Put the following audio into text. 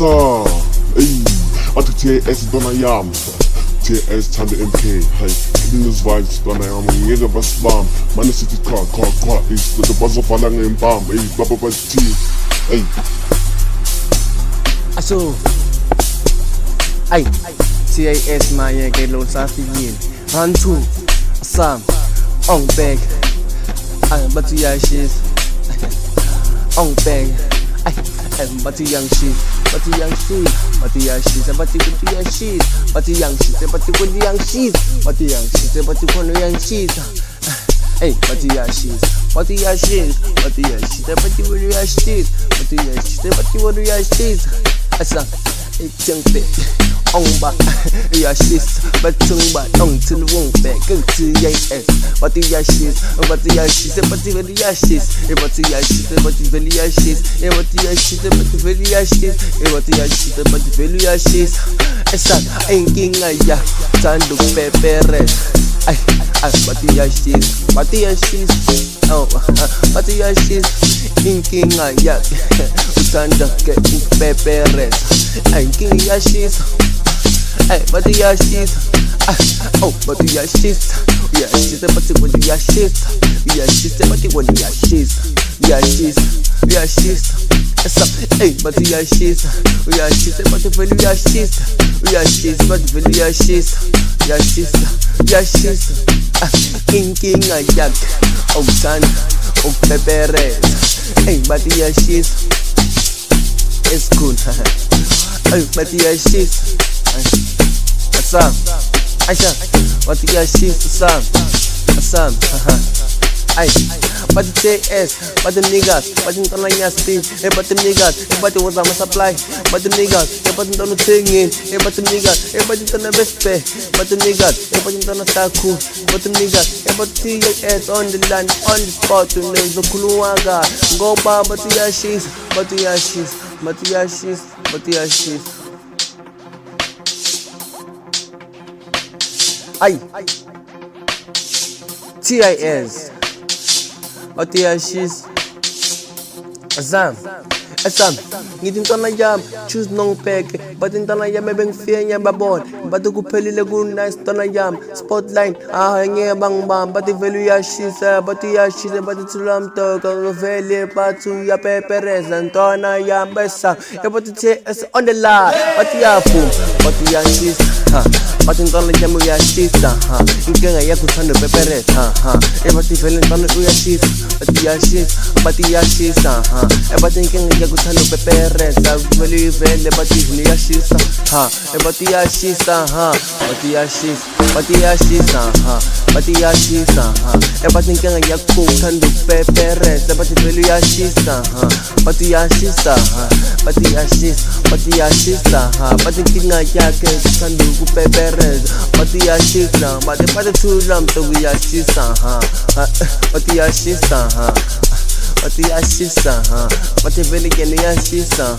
Asa, ey, athi TS dona yam. TS Thando MK, hey, killing those vibes dona yam. Ngeke basibam, manje sithi cha, is bazofana ngempama, ey, baba bathi, hey. Aso, ay, TS manje ke lo safikile. Run two, Sam, on bag, ay, but yeah she's on bag, ay, but young shit, but young shit, but yeah she's, but young shit, but young shit, but young shit, but young shit, but young shit, hey, but yeah she's, but yeah she's, but yeah shit, but yeah shit, but yeah shit, but yeah shit, asa, it's young bit. On back, yeah she's, but tung back, on to the womb back, go to yes, but the ashes, but the ashes, but the very ashes, but the ashes, but the very ashes, but the ashes, but the very ashes, but the ashes, but the very ashes. Esa, ain't king, ya, Thando pepper, but the ashes, oh, but the ashes, in king, ya, Thando getting pepper, ain't king, ashes. Hey, but the ashes, oh, but the ashes, yeah, she's but the one the ashes, yeah, she's but the one the ashes, yeah, she's, hey, but the ashes, yeah, she's but the very ashes, yeah, she's but the very ashes, yeah, she's, king, a yak, oh, son, oh, pepper, hey, but the ashes, it's good, hey, but the ashes. Assam, Aisha, what the ashes, Assam, ay, but the TS, but the niggas, but the Tonaya speed, but the niggas, but the was a supply, but the niggas, but the Tono singing, but the niggas, but the Tona best pay, but the niggas, but the Tona Taku, but the niggas, but the TS on the land, on the spot, to know the Kuluaga, go bar, but the ashes, but the ashes, but the ashes, but the ashes. Ay, TIS, but the ashes, Azam, ngithi ntwana yami, choose no pack, but ntwana yami ebengifenya babona, but ukuphelile ku nice ntwana yami, spotlight, ngeke bangibamba, but ivelu yashisa, but iyashisa, but ithula mtoko, vele but uyapepereza ntwana yami besa, but TS on the line, but iyaphu, but iyashisa, but ntwana yami uyashisa, inkinga yakho Thando pepereza, but ivelu ntwana uyashisa, but iyashisa, but inkinga yakho Thando pepereza, vele ivele, but ivelu yashisa, but iyashisa, but iyashisa, but iyashisa, but iyashisa, but inkinga yakho Thando pepereza, but ivelu yashisa, but iyashisa, but iyashisa, but iyashisa, but inkinga yakho Thando kupepereza, but iyashisa, but ithula mtoko yashisa, but iyashisa, but iyashisa, but ivele yashisa,